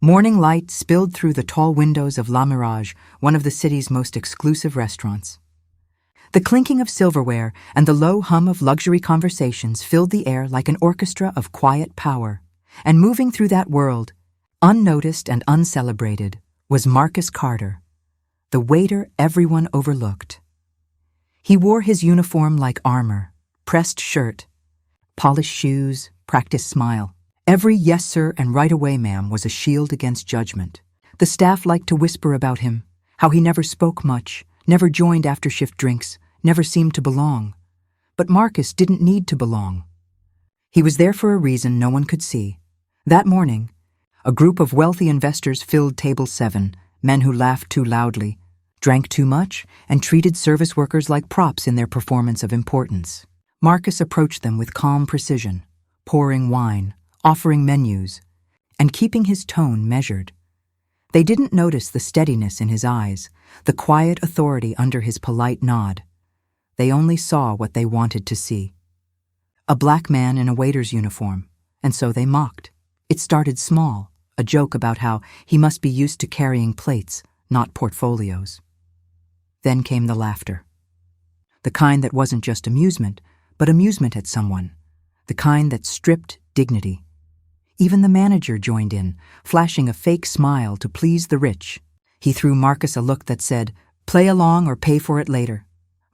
Morning light spilled through the tall windows of La Mirage, one of the city's most exclusive restaurants. The clinking of silverware and the low hum of luxury conversations filled the air like an orchestra of quiet power. And moving through that world, unnoticed and uncelebrated, was Marcus Carter, the waiter everyone overlooked. He wore his uniform like armor, pressed shirt, polished shoes, practiced smile. Every yes sir and right away ma'am was a shield against judgment. The staff liked to whisper about him, how he never spoke much, never joined after-shift drinks, never seemed to belong. But Marcus didn't need to belong. He was there for a reason no one could see. That morning, a group of wealthy investors filled Table 7, men who laughed too loudly, drank too much, and treated service workers like props in their performance of importance. Marcus approached them with calm precision, pouring wine, offering menus, and keeping his tone measured. They didn't notice the steadiness in his eyes, the quiet authority under his polite nod. They only saw what they wanted to see. A black man in a waiter's uniform, and so they mocked. It started small, a joke about how he must be used to carrying plates, not portfolios. Then came the laughter. The kind that wasn't just amusement, but amusement at someone. The kind that stripped dignity. Even the manager joined in, flashing a fake smile to please the rich. He threw Marcus a look that said, "Play along or pay for it later."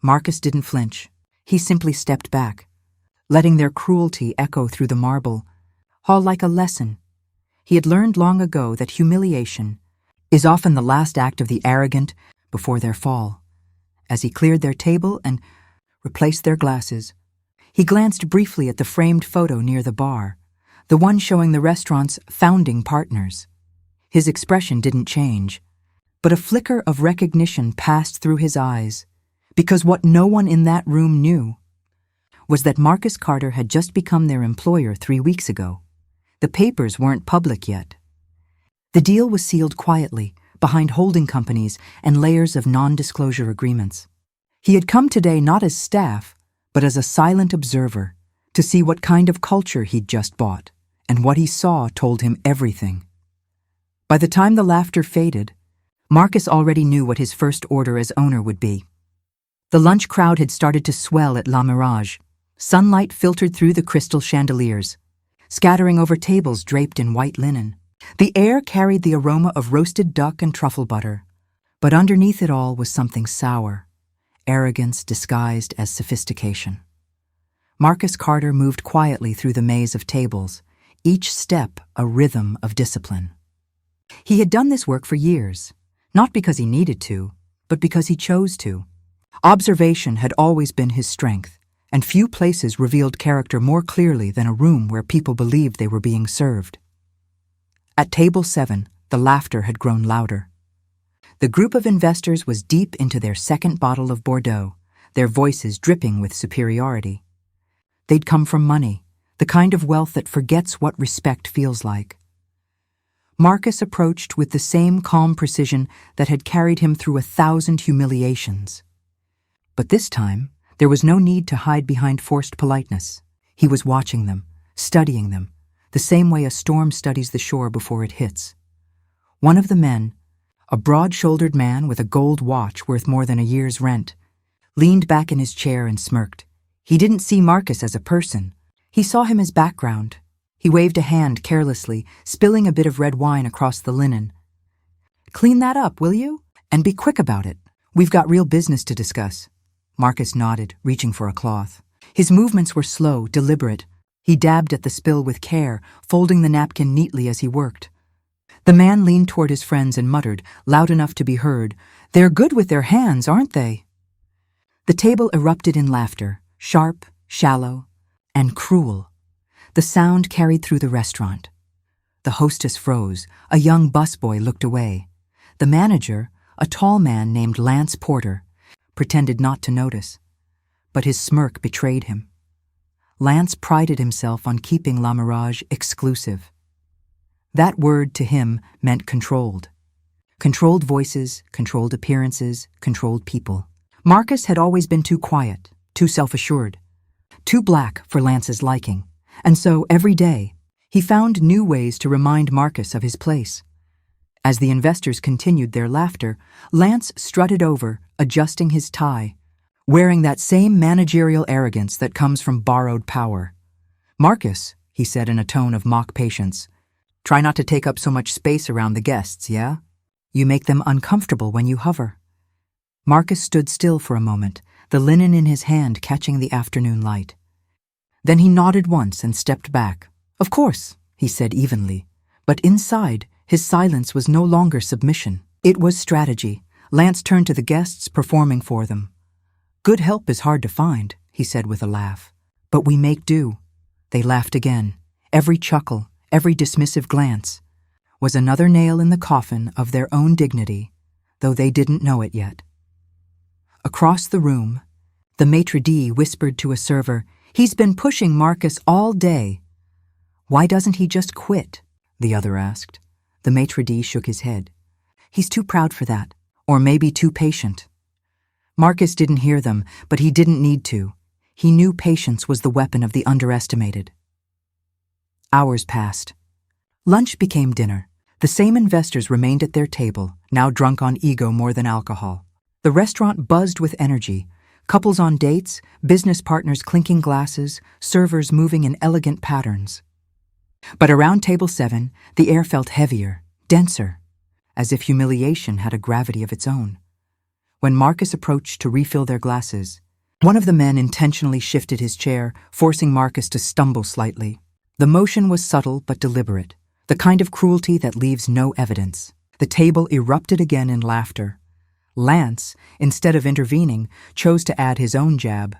Marcus didn't flinch. He simply stepped back, letting their cruelty echo through the marble hall like a lesson. He had learned long ago that humiliation is often the last act of the arrogant before their fall. As he cleared their table and replaced their glasses, he glanced briefly at the framed photo near the bar, the one showing the restaurant's founding partners. His expression didn't change, but a flicker of recognition passed through his eyes, because what no one in that room knew was that Marcus Carter had just become their employer 3 weeks ago. The papers weren't public yet. The deal was sealed quietly, behind holding companies and layers of non-disclosure agreements. He had come today not as staff, but as a silent observer, to see what kind of culture he'd just bought, and what he saw told him everything. By the time the laughter faded, Marcus already knew what his first order as owner would be. The lunch crowd had started to swell at La Mirage. Sunlight filtered through the crystal chandeliers, scattering over tables draped in white linen. The air carried the aroma of roasted duck and truffle butter, but underneath it all was something sour, arrogance disguised as sophistication. Marcus Carter moved quietly through the maze of tables, each step a rhythm of discipline. He had done this work for years, not because he needed to, but because he chose to. Observation had always been his strength, and few places revealed character more clearly than a room where people believed they were being served. At Table 7, the laughter had grown louder. The group of investors was deep into their second bottle of Bordeaux, their voices dripping with superiority. They'd come from money, the kind of wealth that forgets what respect feels like. Marcus approached with the same calm precision that had carried him through 1,000 humiliations. But this time, there was no need to hide behind forced politeness. He was watching them, studying them, the same way a storm studies the shore before it hits. One of the men, a broad-shouldered man with a gold watch worth more than a year's rent, leaned back in his chair and smirked. He didn't see Marcus as a person. He saw him as background. He waved a hand carelessly, spilling a bit of red wine across the linen. "Clean that up, will you? And be quick about it. We've got real business to discuss." Marcus nodded, reaching for a cloth. His movements were slow, deliberate. He dabbed at the spill with care, folding the napkin neatly as he worked. The man leaned toward his friends and muttered, loud enough to be heard, "They're good with their hands, aren't they?" The table erupted in laughter, sharp, shallow, and cruel. The sound carried through the restaurant. The hostess froze. A young busboy looked away. The manager, a tall man named Lance Porter, pretended not to notice, but his smirk betrayed him. Lance prided himself on keeping La Mirage exclusive. That word to him meant controlled. Controlled voices, controlled appearances, controlled people. Marcus had always been too quiet, too self-assured, too black for Lance's liking, and so every day he found new ways to remind Marcus of his place. As the investors continued their laughter, Lance strutted over, adjusting his tie, wearing that same managerial arrogance that comes from borrowed power. "Marcus," he said in a tone of mock patience, "try not to take up so much space around the guests, yeah? You make them uncomfortable when you hover." Marcus stood still for a moment, the linen in his hand catching the afternoon light. Then he nodded once and stepped back. "Of course," he said evenly, but inside, his silence was no longer submission. It was strategy. Lance turned to the guests, performing for them. "Good help is hard to find," he said with a laugh. "But we make do." They laughed again. Every chuckle, every dismissive glance, was another nail in the coffin of their own dignity, though they didn't know it yet. Across the room, the maitre d' whispered to a server, "He's been pushing Marcus all day." "Why doesn't he just quit?" the other asked. The maitre d' shook his head. "He's too proud for that, or maybe too patient." Marcus didn't hear them, but he didn't need to. He knew patience was the weapon of the underestimated. Hours passed. Lunch became dinner. The same investors remained at their table, now drunk on ego more than alcohol. The restaurant buzzed with energy. Couples on dates, business partners clinking glasses, servers moving in elegant patterns. But around table 7, the air felt heavier, denser, as if humiliation had a gravity of its own. When Marcus approached to refill their glasses, one of the men intentionally shifted his chair, forcing Marcus to stumble slightly. The motion was subtle but deliberate, the kind of cruelty that leaves no evidence. The table erupted again in laughter. Lance, instead of intervening, chose to add his own jab.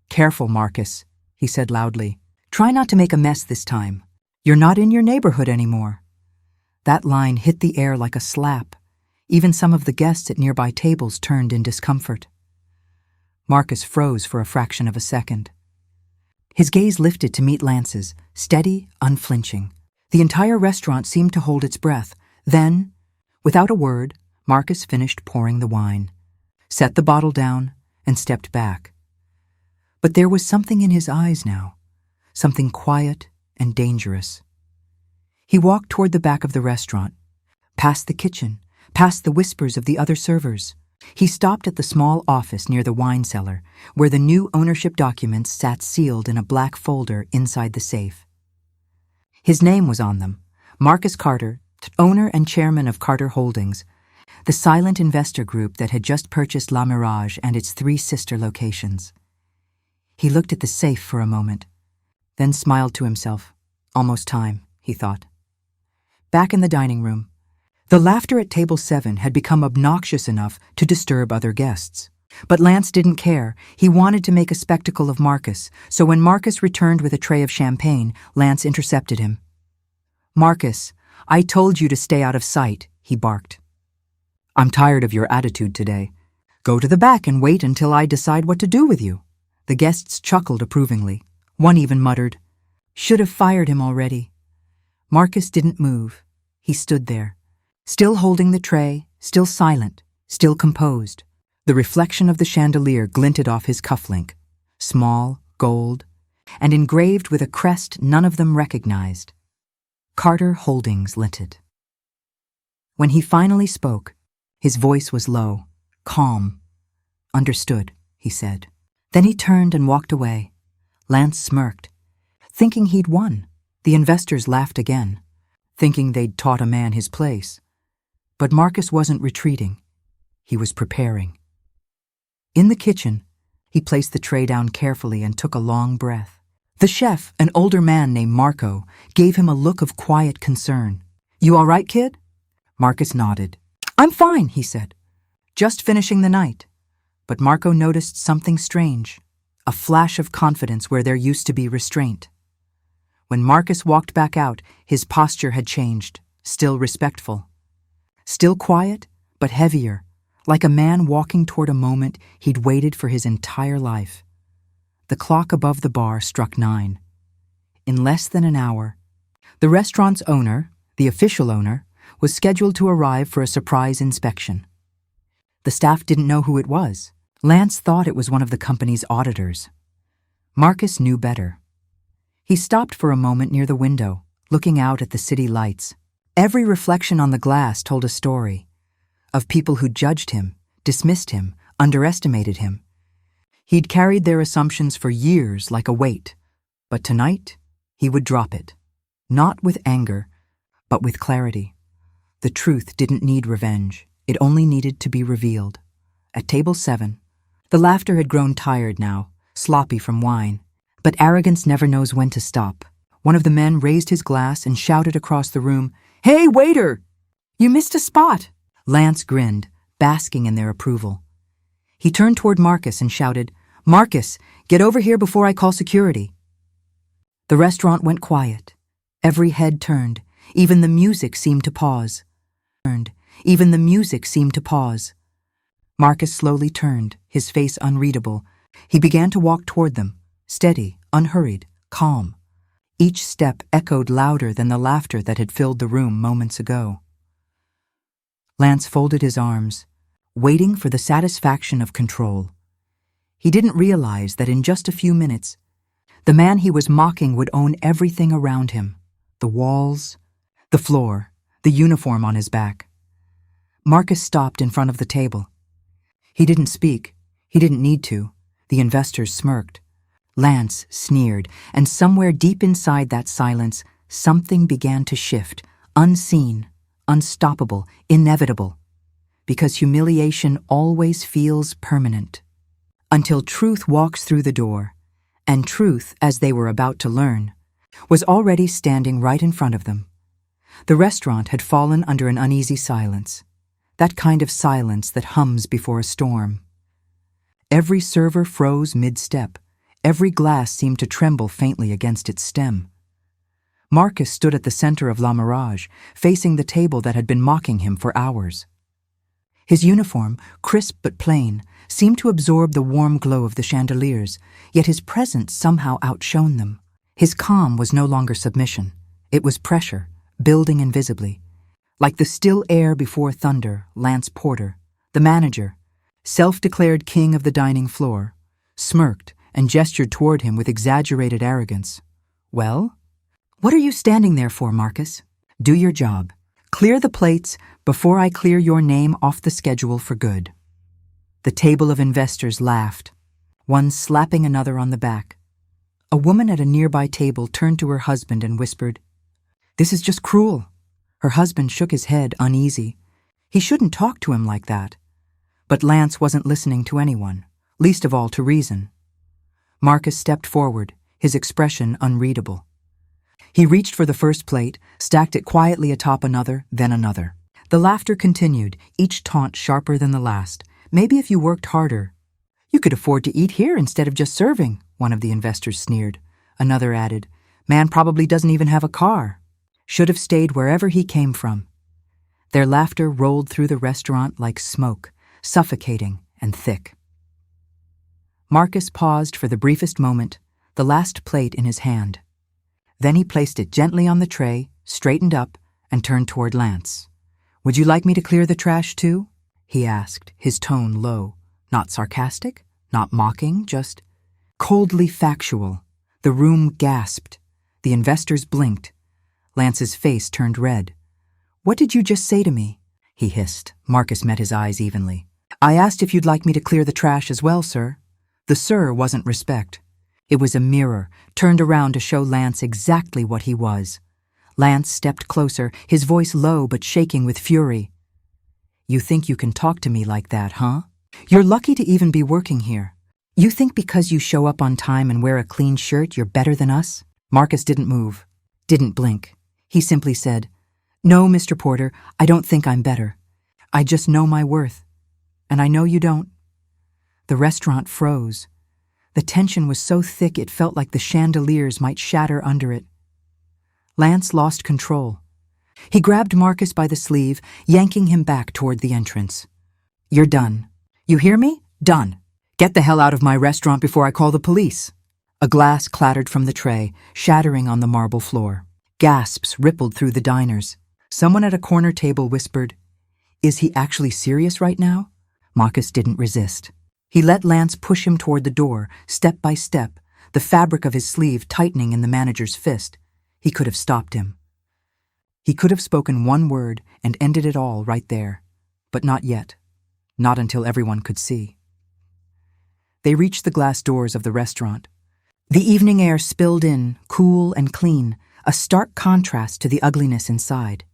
"Careful, Marcus," he said loudly. "Try not to make a mess this time. You're not in your neighborhood anymore." That line hit the air like a slap. Even some of the guests at nearby tables turned in discomfort. Marcus froze for a fraction of a second. His gaze lifted to meet Lance's, steady, unflinching. The entire restaurant seemed to hold its breath. Then, without a word, Marcus finished pouring the wine, set the bottle down, and stepped back. But there was something in his eyes now, something quiet and dangerous. He walked toward the back of the restaurant, past the kitchen, past the whispers of the other servers. He stopped at the small office near the wine cellar, where the new ownership documents sat sealed in a black folder inside the safe. His name was on them, Marcus Carter, owner and chairman of Carter Holdings, the silent investor group that had just purchased La Mirage and its 3 sister locations. He looked at the safe for a moment, then smiled to himself. Almost time, he thought. Back in the dining room, the laughter at table 7 had become obnoxious enough to disturb other guests. But Lance didn't care. He wanted to make a spectacle of Marcus, so when Marcus returned with a tray of champagne, Lance intercepted him. "Marcus, I told you to stay out of sight," he barked. "I'm tired of your attitude today. Go to the back and wait until I decide what to do with you." The guests chuckled approvingly. One even muttered, "Should have fired him already." Marcus didn't move. He stood there, still holding the tray, still silent, still composed. The reflection of the chandelier glinted off his cufflink, small, gold, and engraved with a crest none of them recognized. Carter Holdings Limited. When he finally spoke, his voice was low, calm. "Understood," he said. Then he turned and walked away. Lance smirked, thinking he'd won. The investors laughed again, thinking they'd taught a man his place. But Marcus wasn't retreating. He was preparing. In the kitchen, he placed the tray down carefully and took a long breath. The chef, an older man named Marco, gave him a look of quiet concern. "You all right, kid?" Marcus nodded. "I'm fine," he said. "Just finishing the night." But Marco noticed something strange, a flash of confidence where there used to be restraint. When Marcus walked back out, his posture had changed, still respectful. Still quiet, but heavier, like a man walking toward a moment he'd waited for his entire life. The clock above the bar struck 9. In less than an hour, the restaurant's owner, the official owner, was scheduled to arrive for a surprise inspection. The staff didn't know who it was. Lance thought it was one of the company's auditors. Marcus knew better. He stopped for a moment near the window, looking out at the city lights. Every reflection on the glass told a story of people who judged him, dismissed him, underestimated him. He'd carried their assumptions for years like a weight, but tonight he would drop it, not with anger, but with clarity. The truth didn't need revenge. It only needed to be revealed. At table 7, the laughter had grown tired now, sloppy from wine. But arrogance never knows when to stop. One of the men raised his glass and shouted across the room, "Hey, waiter! You missed a spot!" Lance grinned, basking in their approval. He turned toward Marcus and shouted, "Marcus, get over here before I call security." The restaurant went quiet. Every head turned. Even the music seemed to pause. Marcus slowly turned, his face unreadable. He began to walk toward them, steady, unhurried, calm. Each step echoed louder than the laughter that had filled the room moments ago. Lance folded his arms, waiting for the satisfaction of control. He didn't realize that in just a few minutes, the man he was mocking would own everything around him: the walls, the floor, the uniform on his back. Marcus stopped in front of the table. He didn't speak. He didn't need to. The investors smirked. Lance sneered, and somewhere deep inside that silence, something began to shift, unseen, unstoppable, inevitable. Because humiliation always feels permanent. Until truth walks through the door, and truth, as they were about to learn, was already standing right in front of them. The restaurant had fallen under an uneasy silence, that kind of silence that hums before a storm. Every server froze mid-step. Every glass seemed to tremble faintly against its stem. Marcus stood at the center of La Mirage, facing the table that had been mocking him for hours. His uniform, crisp but plain, seemed to absorb the warm glow of the chandeliers, yet his presence somehow outshone them. His calm was no longer submission. It was pressure, building invisibly. Like the still air before thunder, Lance Porter, the manager, self-declared king of the dining floor, smirked and gestured toward him with exaggerated arrogance. "Well, what are you standing there for, Marcus? Do your job. Clear the plates before I clear your name off the schedule for good." The table of investors laughed, one slapping another on the back. A woman at a nearby table turned to her husband and whispered, "This is just cruel." Her husband shook his head, uneasy. He shouldn't talk to him like that. But Lance wasn't listening to anyone, least of all to reason. Marcus stepped forward, his expression unreadable. He reached for the first plate, stacked it quietly atop another, then another. The laughter continued, each taunt sharper than the last. "Maybe if you worked harder, you could afford to eat here instead of just serving," one of the investors sneered. Another added, "Man probably doesn't even have a car. Should have stayed wherever he came from." Their laughter rolled through the restaurant like smoke, suffocating and thick. Marcus paused for the briefest moment, the last plate in his hand. Then he placed it gently on the tray, straightened up, and turned toward Lance. "Would you like me to clear the trash too?" he asked, his tone low, not sarcastic, not mocking, just coldly factual. The room gasped. The investors blinked. Lance's face turned red. "What did you just say to me?" he hissed. Marcus met his eyes evenly. "I asked if you'd like me to clear the trash as well, sir." The "sir" wasn't respect. It was a mirror, turned around to show Lance exactly what he was. Lance stepped closer, his voice low but shaking with fury. "You think you can talk to me like that, huh? You're lucky to even be working here. You think because you show up on time and wear a clean shirt, you're better than us?" Marcus didn't move, didn't blink. He simply said, "No, Mr. Porter, I don't think I'm better. I just know my worth. And I know you don't." The restaurant froze. The tension was so thick it felt like the chandeliers might shatter under it. Lance lost control. He grabbed Marcus by the sleeve, yanking him back toward the entrance. "You're done. You hear me? Done. Get the hell out of my restaurant before I call the police." A glass clattered from the tray, shattering on the marble floor. Gasps rippled through the diners. Someone at a corner table whispered, "Is he actually serious right now?" Marcus didn't resist. He let Lance push him toward the door, step by step, the fabric of his sleeve tightening in the manager's fist. He could have stopped him. He could have spoken one word and ended it all right there, but not yet, not until everyone could see. They reached the glass doors of the restaurant. The evening air spilled in, cool and clean, a stark contrast to the ugliness inside.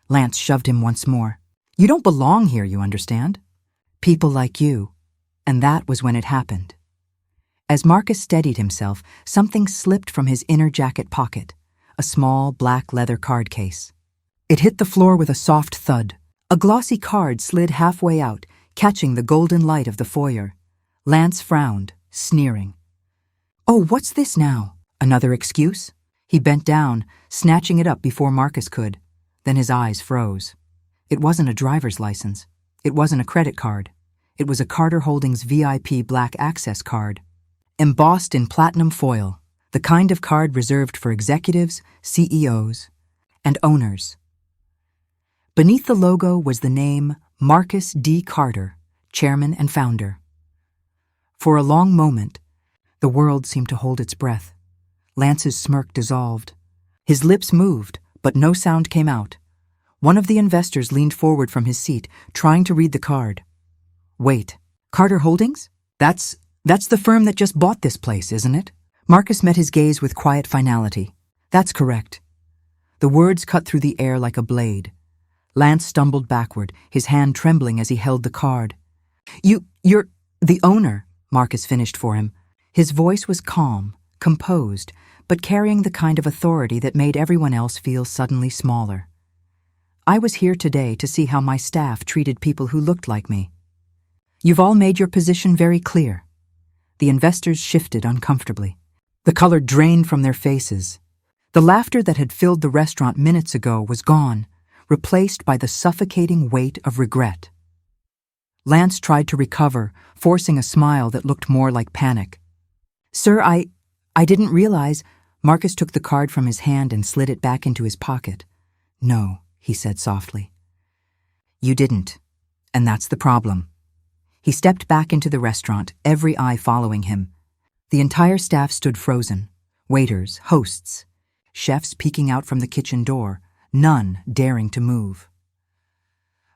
Lance shoved him once more. "You don't belong here, you understand? People like you." And that was when it happened. As Marcus steadied himself, something slipped from his inner jacket pocket, a small black leather card case. It hit the floor with a soft thud. A glossy card slid halfway out, catching the golden light of the foyer. Lance frowned, sneering. "Oh, what's this now? Another excuse?" He bent down, snatching it up before Marcus could. Then his eyes froze. It wasn't a driver's license. It wasn't a credit card. It was a Carter Holdings VIP Black Access card, embossed in platinum foil, the kind of card reserved for executives, CEOs, and owners. Beneath the logo was the name Marcus D. Carter, chairman and founder. For a long moment, the world seemed to hold its breath. Lance's smirk dissolved. His lips moved, but no sound came out. One of the investors leaned forward from his seat, trying to read the card. "Wait, Carter Holdings? That's the firm that just bought this place, isn't it?" Marcus met his gaze with quiet finality. "That's correct." The words cut through the air like a blade. Lance stumbled backward, his hand trembling as he held the card. You're the owner," Marcus finished for him. His voice was calm, composed, but carrying the kind of authority that made everyone else feel suddenly smaller. "I was here today to see how my staff treated people who looked like me. You've all made your position very clear." The investors shifted uncomfortably. The color drained from their faces. The laughter that had filled the restaurant minutes ago was gone, replaced by the suffocating weight of regret. Lance tried to recover, forcing a smile that looked more like panic. "Sir, I didn't realize—" Marcus took the card from his hand and slid it back into his pocket. "No," he said softly. "You didn't, and that's the problem." He stepped back into the restaurant, every eye following him. The entire staff stood frozen. Waiters, hosts, chefs peeking out from the kitchen door, none daring to move.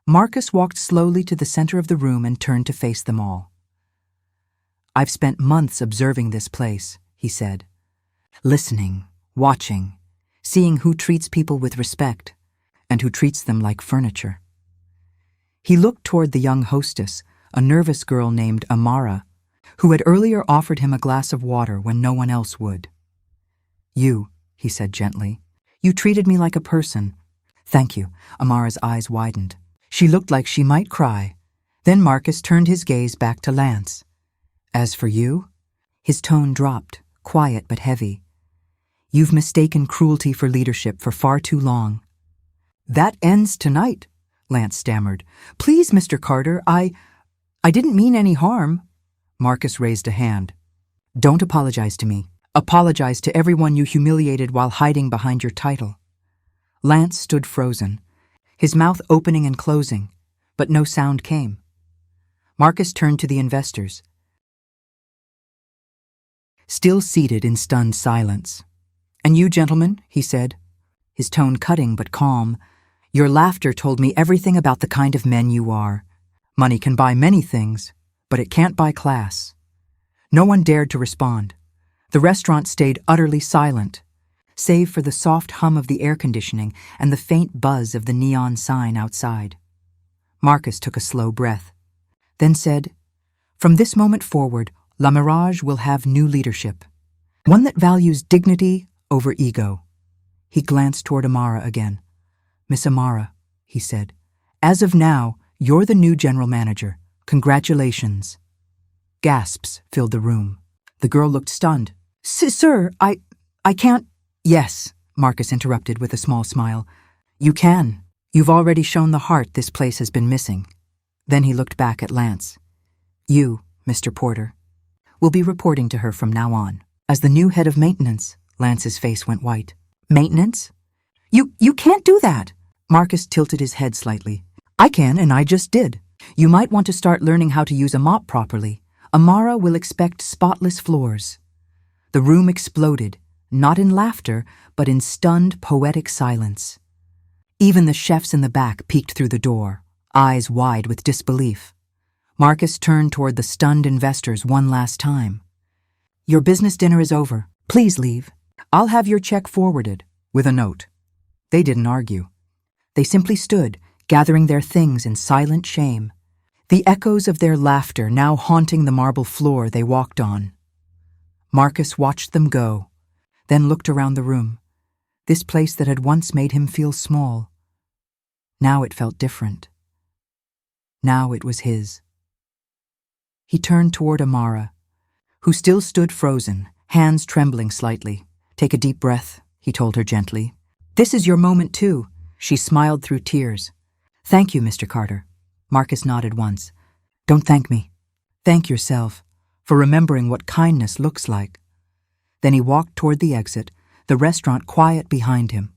Marcus walked slowly to the center of the room and turned to face them all. "I've spent months observing this place," he said. "Listening, watching, seeing who treats people with respect and who treats them like furniture." He looked toward the young hostess, a nervous girl named Amara, who had earlier offered him a glass of water when no one else would. "You," he said gently, "you treated me like a person." "Thank you." Amara's eyes widened. She looked like she might cry. Then Marcus turned his gaze back to Lance. "As for you?" His tone dropped, quiet but heavy. "You've mistaken cruelty for leadership for far too long." "That ends tonight," Lance stammered. "Please, Mr. Carter, I didn't mean any harm." Marcus raised a hand. "Don't apologize to me. Apologize to everyone you humiliated while hiding behind your title." Lance stood frozen, his mouth opening and closing, but no sound came. Marcus turned to the investors, still seated in stunned silence. "And you, gentlemen," he said, his tone cutting but calm, "your laughter told me everything about the kind of men you are. Money can buy many things, but it can't buy class." No one dared to respond. The restaurant stayed utterly silent, save for the soft hum of the air conditioning and the faint buzz of the neon sign outside. Marcus took a slow breath, then said, "From this moment forward, La Mirage will have new leadership, one that values dignity over ego." He glanced toward Amara again. "Miss Amara," he said, "as of now, you're the new general manager. Congratulations." Gasps filled the room. The girl looked stunned. Sir, I can't—" "Yes," Marcus interrupted with a small smile. "You can. You've already shown the heart this place has been missing." Then he looked back at Lance. "You, Mr. Porter, will be reporting to her from now on as the new head of maintenance." Lance's face went white. "Maintenance? You can't do that." Marcus tilted his head slightly. "I can, and I just did. You might want to start learning how to use a mop properly. Amara will expect spotless floors." The room exploded, not in laughter, but in stunned, poetic silence. Even the chefs in the back peeked through the door, eyes wide with disbelief. Marcus turned toward the stunned investors one last time. "Your business dinner is over. Please leave. I'll have your check forwarded," with a note. They didn't argue. They simply stood, gathering their things in silent shame, the echoes of their laughter now haunting the marble floor they walked on. Marcus watched them go, then looked around the room, this place that had once made him feel small. Now it felt different. Now it was his. He turned toward Amara, who still stood frozen, hands trembling slightly. "Take a deep breath," he told her gently. "This is your moment too." She smiled through tears. "Thank you, Mr. Carter." Marcus nodded once. "Don't thank me. Thank yourself for remembering what kindness looks like." Then he walked toward the exit, the restaurant quiet behind him.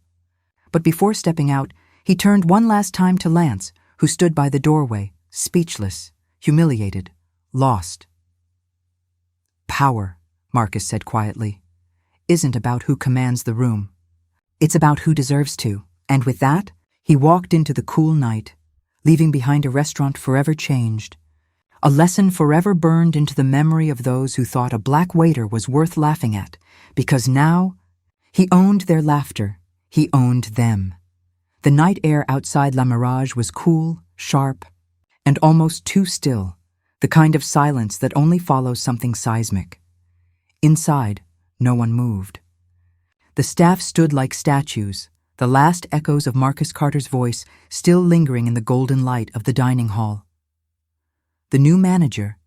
But before stepping out, he turned one last time to Lance, who stood by the doorway, speechless, humiliated, lost. "Power," Marcus said quietly, "isn't about who commands the room. It's about who deserves to." And with that, he walked into the cool night, leaving behind a restaurant forever changed, a lesson forever burned into the memory of those who thought a black waiter was worth laughing at, because now he owned their laughter, he owned them. The night air outside La Mirage was cool, sharp, and almost too still, the kind of silence that only follows something seismic. Inside, no one moved. The staff stood like statues, the last echoes of Marcus Carter's voice still lingering in the golden light of the dining hall. The new manager,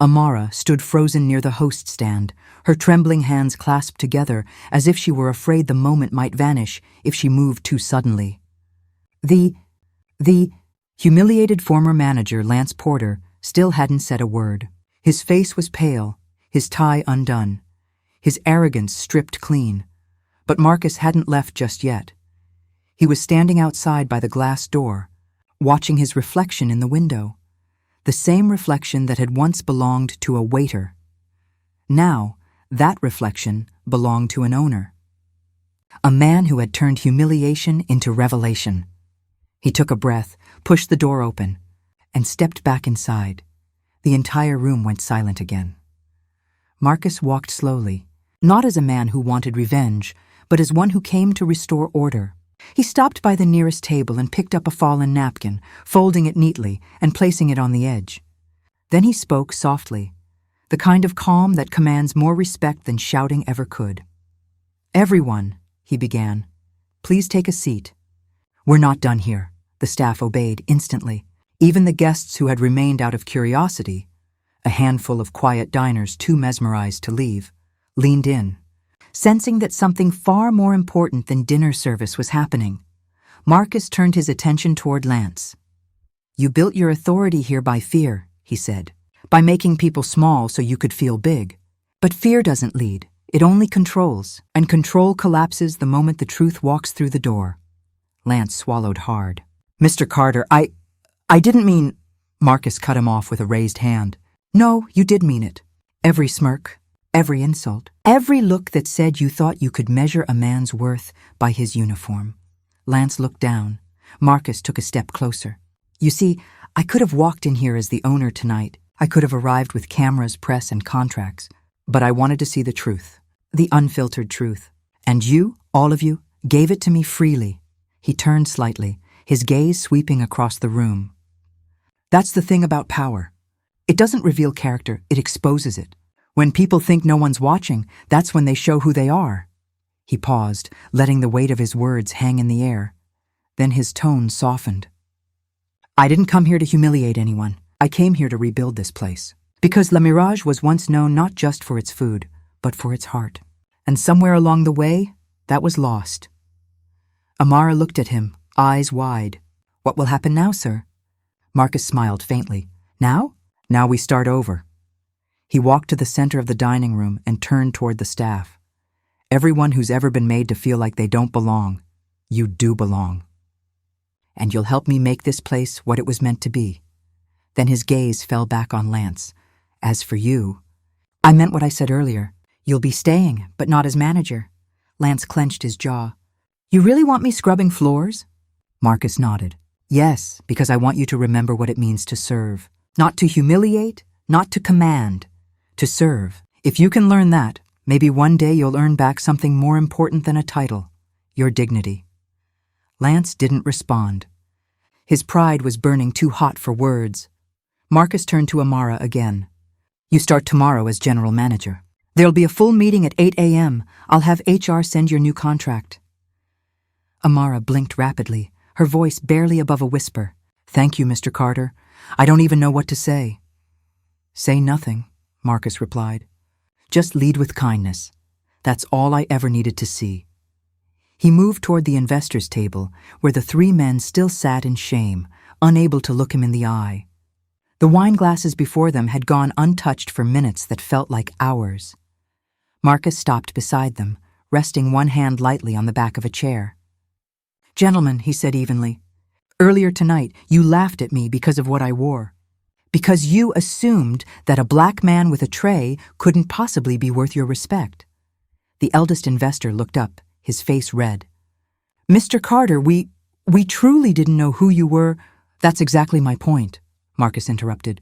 Amara, stood frozen near the host stand, her trembling hands clasped together as if she were afraid the moment might vanish if she moved too suddenly. The humiliated former manager, Lance Porter, still hadn't said a word. His face was pale, his tie undone, his arrogance stripped clean. But Marcus hadn't left just yet. He was standing outside by the glass door, watching his reflection in the window, the same reflection that had once belonged to a waiter. Now, that reflection belonged to an owner, a man who had turned humiliation into revelation. He took a breath, pushed the door open, and stepped back inside. The entire room went silent again. Marcus walked slowly, not as a man who wanted revenge, but as one who came to restore order. He stopped by the nearest table and picked up a fallen napkin, folding it neatly and placing it on the edge. Then he spoke softly, the kind of calm that commands more respect than shouting ever could. "Everyone," he began, "please take a seat. We're not done here." The staff obeyed instantly. Even the guests who had remained out of curiosity, a handful of quiet diners too mesmerized to leave, leaned in, sensing that something far more important than dinner service was happening. Marcus turned his attention toward Lance. "You built your authority here by fear," he said, "by making people small so you could feel big. But fear doesn't lead, it only controls, and control collapses the moment the truth walks through the door." Lance swallowed hard. "Mr. Carter, I didn't mean—" Marcus cut him off with a raised hand. "No, you did mean it. Every smirk, every insult, every look that said you thought you could measure a man's worth by his uniform." Lance looked down. Marcus took a step closer. "You see, I could have walked in here as the owner tonight. I could have arrived with cameras, press, and contracts. But I wanted to see the truth, the unfiltered truth. And you, all of you, gave it to me freely." He turned slightly, his gaze sweeping across the room. "That's the thing about power. It doesn't reveal character, it exposes it. When people think no one's watching, that's when they show who they are." He paused, letting the weight of his words hang in the air. Then his tone softened. "I didn't come here to humiliate anyone. I came here to rebuild this place. Because La Mirage was once known not just for its food, but for its heart. And somewhere along the way, that was lost." Amara looked at him, eyes wide. "What will happen now, sir?" Marcus smiled faintly. "Now? Now we start over." He walked to the center of the dining room and turned toward the staff. "Everyone who's ever been made to feel like they don't belong, you do belong. And you'll help me make this place what it was meant to be." Then his gaze fell back on Lance. "As for you, I meant what I said earlier. You'll be staying, but not as manager." Lance clenched his jaw. "You really want me scrubbing floors?" Marcus nodded. Yes, because I want you to remember what it means to serve. Not to humiliate, not to command. To serve. If you can learn that, maybe one day you'll earn back something more important than a title. Your dignity. Lance didn't respond. His pride was burning too hot for words. Marcus turned to Amara again. You start tomorrow as general manager. There'll be a full meeting at 8 a.m. I'll have HR send your new contract. Amara blinked rapidly, her voice barely above a whisper. Thank you, Mr. Carter. I don't even know what to say. Say nothing, Marcus replied. Just lead with kindness. That's all I ever needed to see. He moved toward the investors' table, where the three men still sat in shame, unable to look him in the eye. The wine glasses before them had gone untouched for minutes that felt like hours. Marcus stopped beside them, resting one hand lightly on the back of a chair. Gentlemen, he said evenly, earlier tonight you laughed at me because of what I wore. Because you assumed that a black man with a tray couldn't possibly be worth your respect. The eldest investor looked up, his face red. Mr. Carter, we truly didn't know who you were. That's exactly my point, Marcus interrupted.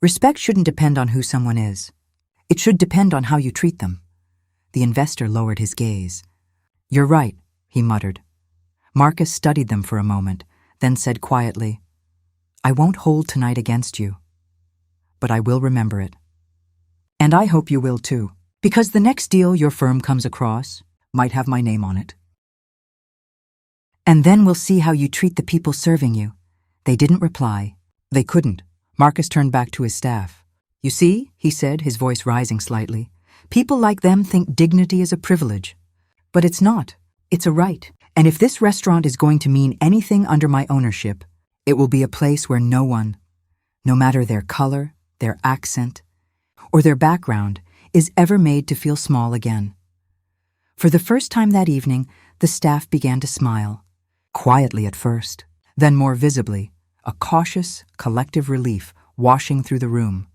Respect shouldn't depend on who someone is. It should depend on how you treat them. The investor lowered his gaze. You're right, he muttered. Marcus studied them for a moment, then said quietly, I won't hold tonight against you, but I will remember it. And I hope you will too, because the next deal your firm comes across might have my name on it. And then we'll see how you treat the people serving you. They didn't reply. They couldn't. Marcus turned back to his staff. You see, he said, his voice rising slightly, people like them think dignity is a privilege. But it's not. It's a right. And if this restaurant is going to mean anything under my ownership, it will be a place where no one, no matter their color, their accent, or their background, is ever made to feel small again. For the first time that evening, the staff began to smile. Quietly at first, then more visibly, a cautious, collective relief washing through the room.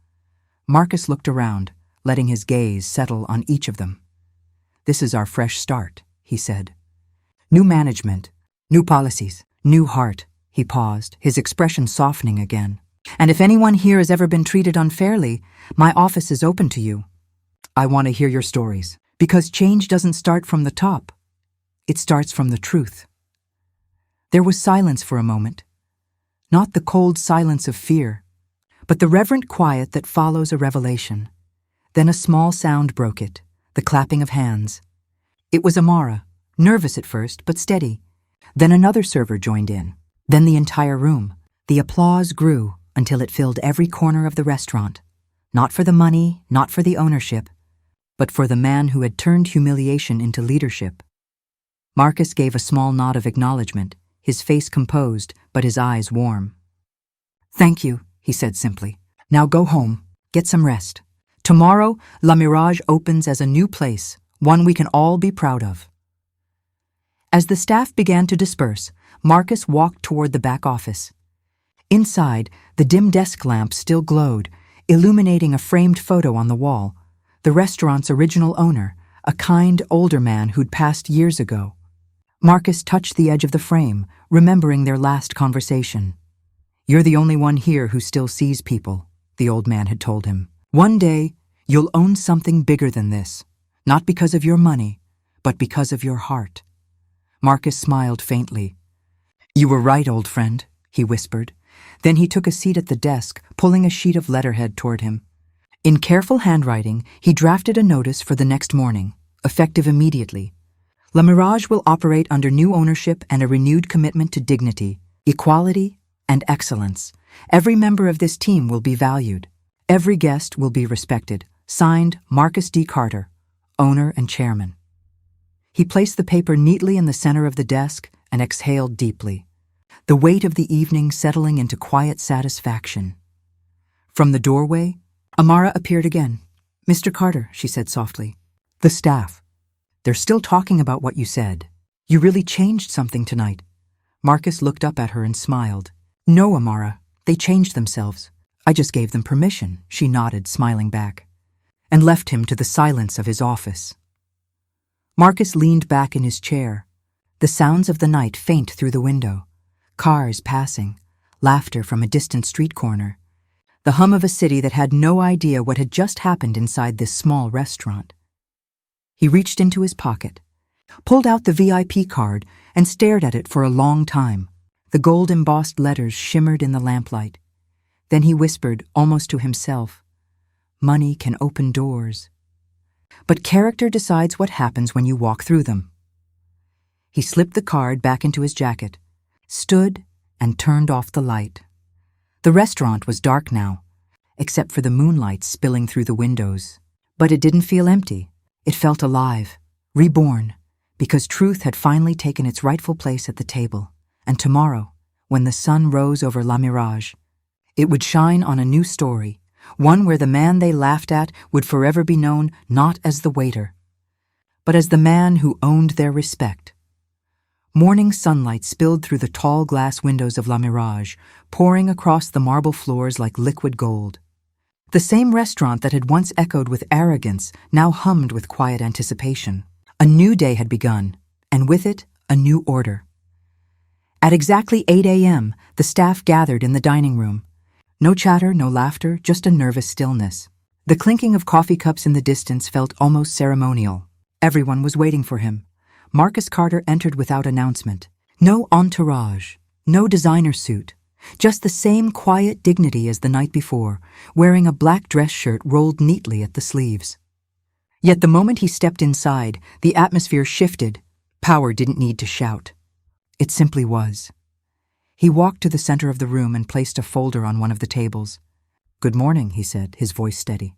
Marcus looked around, letting his gaze settle on each of them. This is our fresh start, he said. New management, new policies, new heart. He paused, his expression softening again. And if anyone here has ever been treated unfairly, my office is open to you. I want to hear your stories, because change doesn't start from the top. It starts from the truth. There was silence for a moment. Not the cold silence of fear, but the reverent quiet that follows a revelation. Then a small sound broke it, the clapping of hands. It was Amara, nervous at first, but steady. Then another server joined in. Then the entire room. The applause grew until it filled every corner of the restaurant. Not for the money, not for the ownership, but for the man who had turned humiliation into leadership. Marcus gave a small nod of acknowledgement, his face composed, but his eyes warm. Thank you, he said simply. Now go home, get some rest. Tomorrow, La Mirage opens as a new place, one we can all be proud of. As the staff began to disperse, Marcus walked toward the back office. Inside, the dim desk lamp still glowed, illuminating a framed photo on the wall, the restaurant's original owner, a kind, older man who'd passed years ago. Marcus touched the edge of the frame, remembering their last conversation. You're the only one here who still sees people, the old man had told him. One day, you'll own something bigger than this, not because of your money, but because of your heart. Marcus smiled faintly. You were right, old friend, he whispered. Then he took a seat at the desk, pulling a sheet of letterhead toward him. In careful handwriting, he drafted a notice for the next morning, effective immediately. La Mirage will operate under new ownership and a renewed commitment to dignity, equality, and excellence. Every member of this team will be valued. Every guest will be respected. Signed, Marcus D. Carter, owner and chairman. He placed the paper neatly in the center of the desk and exhaled deeply, the weight of the evening settling into quiet satisfaction. From the doorway, Amara appeared again. Mr. Carter, she said softly. The staff. They're still talking about what you said. You really changed something tonight. Marcus looked up at her and smiled. No, Amara, they changed themselves. I just gave them permission, she nodded, smiling back, and left him to the silence of his office. Marcus leaned back in his chair, the sounds of the night faint through the window, Cars passing, laughter from a distant street corner. The hum of a city that had no idea what had just happened inside this small restaurant. He reached into his pocket, pulled out the VIP card, and stared at it for a long time. The gold-embossed letters shimmered in the lamplight. Then he whispered, almost to himself, "Money can open doors. But character decides what happens when you walk through them." He slipped the card back into his jacket, stood, and turned off the light. The restaurant was dark now, except for the moonlight spilling through the windows. But it didn't feel empty. It felt alive, reborn, because truth had finally taken its rightful place at the table. And tomorrow, when the sun rose over La Mirage, it would shine on a new story, one where the man they laughed at would forever be known not as the waiter, but as the man who owned their respect. Morning sunlight spilled through the tall glass windows of La Mirage, pouring across the marble floors like liquid gold. The same restaurant that had once echoed with arrogance now hummed with quiet anticipation. A new day had begun, and with it, a new order. At exactly 8 a.m., the staff gathered in the dining room. No chatter, no laughter, just a nervous stillness. The clinking of coffee cups in the distance felt almost ceremonial. Everyone was waiting for him. Marcus Carter entered without announcement. No entourage, no designer suit, just the same quiet dignity as the night before, wearing a black dress shirt rolled neatly at the sleeves. Yet the moment he stepped inside, the atmosphere shifted. Power didn't need to shout. It simply was. He walked to the center of the room and placed a folder on one of the tables. "Good morning," he said, his voice steady.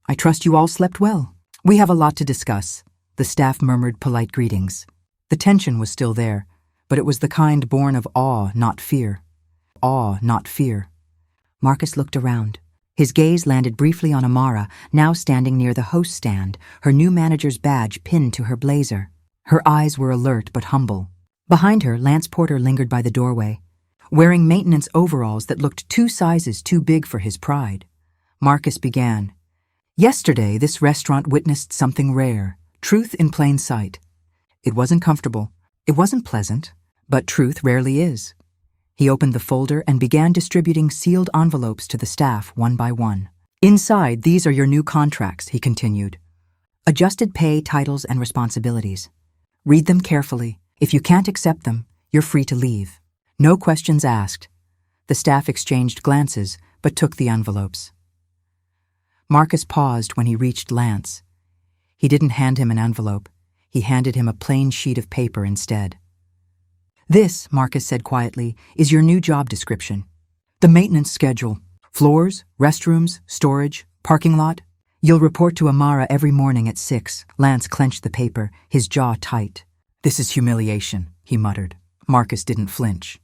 "I trust you all slept well. We have a lot to discuss." The staff murmured polite greetings. The tension was still there, but it was the kind born of awe, not fear. Awe, not fear. Marcus looked around. His gaze landed briefly on Amara, now standing near the host stand, her new manager's badge pinned to her blazer. Her eyes were alert but humble. Behind her, Lance Porter lingered by the doorway, wearing maintenance overalls that looked 2 sizes too big for his pride. Marcus began. "Yesterday, this restaurant witnessed something rare. Truth in plain sight. It wasn't comfortable. It wasn't pleasant. But truth rarely is." He opened the folder and began distributing sealed envelopes to the staff one by one. "Inside, these are your new contracts," he continued. "Adjusted pay, titles, and responsibilities. Read them carefully. If you can't accept them, you're free to leave. No questions asked." The staff exchanged glances, but took the envelopes. Marcus paused when he reached Lance. He didn't hand him an envelope. He handed him a plain sheet of paper instead. "This," Marcus said quietly, "is your new job description. The maintenance schedule. Floors, restrooms, storage, parking lot. You'll report to Amara every morning at 6. Lance clenched the paper, his jaw tight. "This is humiliation," he muttered. Marcus didn't flinch.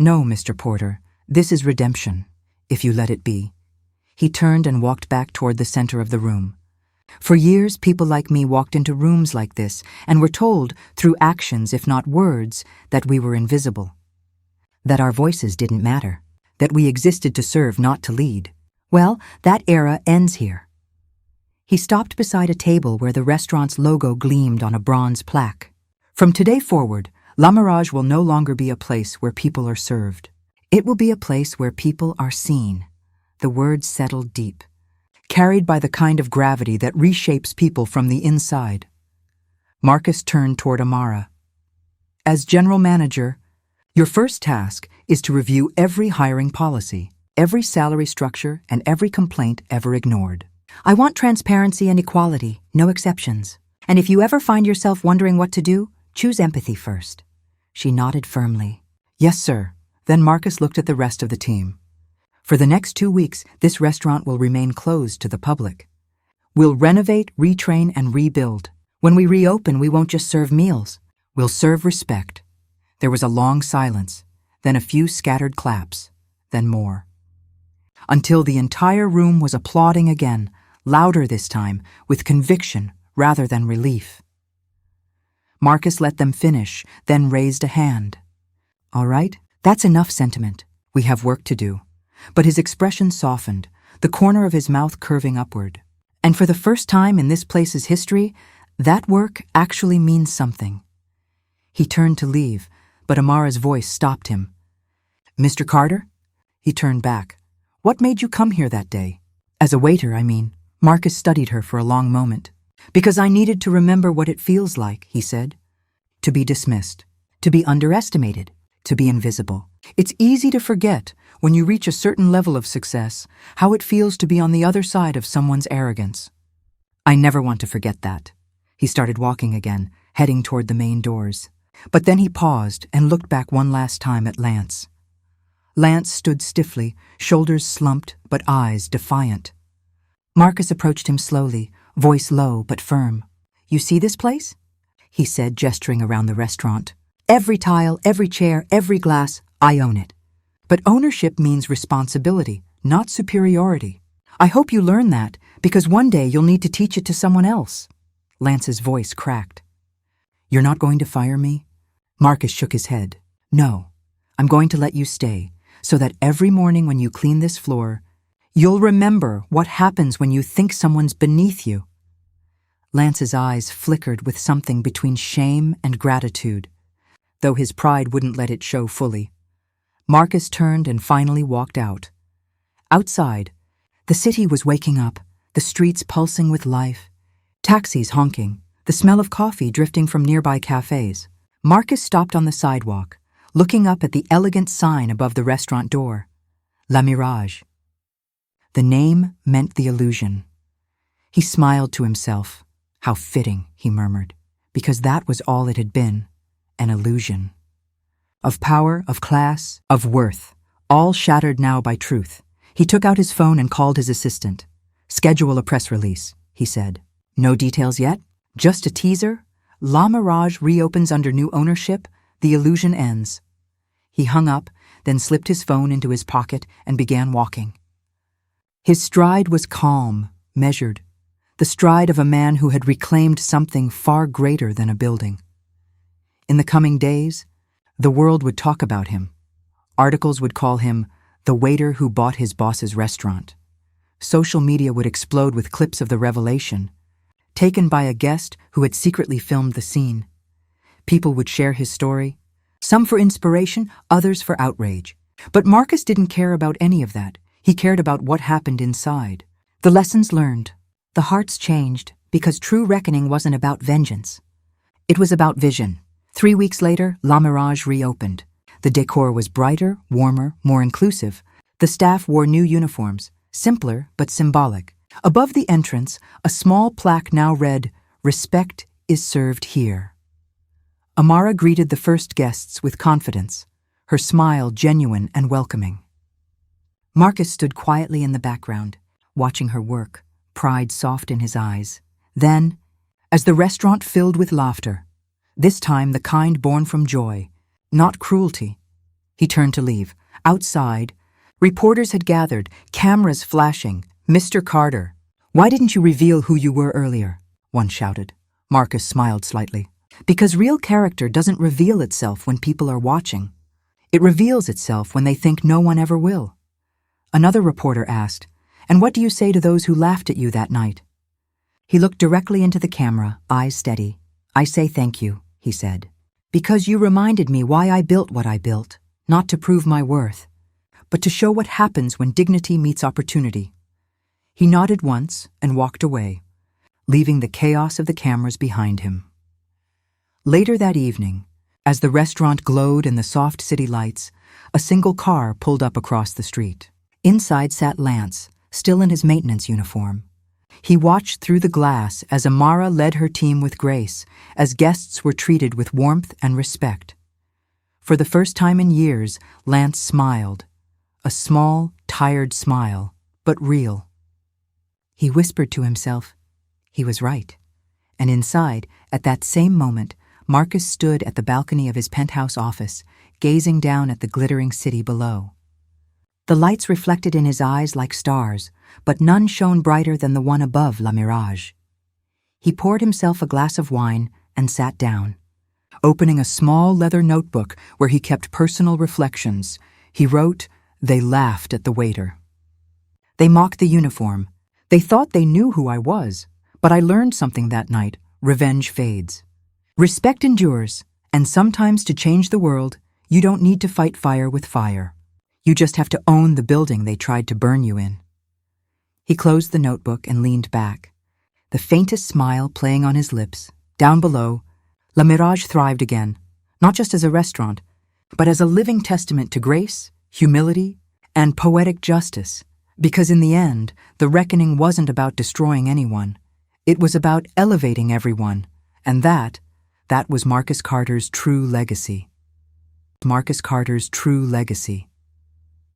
"No, Mr. Porter, this is redemption, if you let it be." He turned and walked back toward the center of the room. For years, people like me walked into rooms like this and were told, through actions if not words, that we were invisible. That our voices didn't matter. That we existed to serve, not to lead. Well, that era ends here. He stopped beside a table where the restaurant's logo gleamed on a bronze plaque. "From today forward, La Mirage will no longer be a place where people are served. It will be a place where people are seen." The words settled deep, carried by the kind of gravity that reshapes people from the inside. Marcus turned toward Amara. "As general manager, your first task is to review every hiring policy, every salary structure, and every complaint ever ignored. I want transparency and equality, no exceptions. And if you ever find yourself wondering what to do, choose empathy first." She nodded firmly. "Yes, sir." Then Marcus looked at the rest of the team. "For the next 2 weeks, this restaurant will remain closed to the public. We'll renovate, retrain, and rebuild. When we reopen, we won't just serve meals. We'll serve respect." There was a long silence, then a few scattered claps, then more. Until the entire room was applauding again, louder this time, with conviction rather than relief. Marcus let them finish, then raised a hand. "All right, that's enough sentiment. We have work to do." But his expression softened, the corner of his mouth curving upward. And for the first time in this place's history, that work actually means something. He turned to leave, but Amara's voice stopped him. Mr. Carter? He turned back. What made you come here that day? As a waiter, I mean. Marcus studied her for a long moment. Because I needed to remember what it feels like, he said. To be dismissed, to be underestimated, to be invisible. It's easy to forget, when you reach a certain level of success, how it feels to be on the other side of someone's arrogance. I never want to forget that. He started walking again, heading toward the main doors. But then he paused and looked back one last time at Lance. Lance stood stiffly, shoulders slumped, but eyes defiant. Marcus approached him slowly, voice low but firm. You see this place? He said, gesturing around the restaurant. Every tile, every chair, every glass, I own it. But ownership means responsibility, not superiority. I hope you learn that, because one day you'll need to teach it to someone else. Lance's voice cracked. You're not going to fire me? Marcus shook his head. No, I'm going to let you stay, so that every morning when you clean this floor, you'll remember what happens when you think someone's beneath you. Lance's eyes flickered with something between shame and gratitude, though his pride wouldn't let it show fully. Marcus turned and finally walked out. Outside, the city was waking up, the streets pulsing with life, taxis honking, the smell of coffee drifting from nearby cafes. Marcus stopped on the sidewalk, looking up at the elegant sign above the restaurant door. La Mirage. The name meant the illusion. He smiled to himself. How fitting, he murmured, because that was all it had been, an illusion. Of power, of class, of worth, all shattered now by truth. He took out his phone and called his assistant. Schedule a press release, he said. No details yet? Just a teaser? La Mirage reopens under new ownership, the illusion ends. He hung up, then slipped his phone into his pocket and began walking. His stride was calm, measured, the stride of a man who had reclaimed something far greater than a building. In the coming days, the world would talk about him. Articles would call him the waiter who bought his boss's restaurant. Social media would explode with clips of the revelation, taken by a guest who had secretly filmed the scene. People would share his story, some for inspiration, others for outrage. But Marcus didn't care about any of that. He cared about what happened inside. The lessons learned. The hearts changed, because true reckoning wasn't about vengeance. It was about vision. 3 weeks later, La Mirage reopened. The decor was brighter, warmer, more inclusive. The staff wore new uniforms, simpler but symbolic. Above the entrance, a small plaque now read, "Respect is served here." Amara greeted the first guests with confidence, her smile genuine and welcoming. Marcus stood quietly in the background, watching her work, pride soft in his eyes. Then, as the restaurant filled with laughter, this time the kind born from joy, not cruelty, he turned to leave. Outside, reporters had gathered, cameras flashing. "Mr. Carter, why didn't you reveal who you were earlier?" one shouted. Marcus smiled slightly. Because real character doesn't reveal itself when people are watching. It reveals itself when they think no one ever will. Another reporter asked, "And what do you say to those who laughed at you that night?" He looked directly into the camera, eyes steady. "I say thank you," he said. "Because you reminded me why I built what I built, not to prove my worth, but to show what happens when dignity meets opportunity." He nodded once and walked away, leaving the chaos of the cameras behind him. Later that evening, as the restaurant glowed in the soft city lights, a single car pulled up across the street. Inside sat Lance, still in his maintenance uniform. He watched through the glass as Amara led her team with grace, as guests were treated with warmth and respect. For the first time in years, Lance smiled. A small, tired smile, but real. He whispered to himself, he was right. And inside, at that same moment, Marcus stood at the balcony of his penthouse office, gazing down at the glittering city below. The lights reflected in his eyes like stars, but none shone brighter than the one above La Mirage. He poured himself a glass of wine and sat down. Opening a small leather notebook where he kept personal reflections, he wrote, "They laughed at the waiter. They mocked the uniform. They thought they knew who I was, but I learned something that night. Revenge fades. Respect endures, and sometimes to change the world, you don't need to fight fire with fire." You just have to own the building they tried to burn you in. He closed the notebook and leaned back, the faintest smile playing on his lips. Down below, La Mirage thrived again, not just as a restaurant, but as a living testament to grace, humility, and poetic justice, because in the end, the reckoning wasn't about destroying anyone. It was about elevating everyone, and that was Marcus Carter's true legacy. Marcus Carter's true legacy.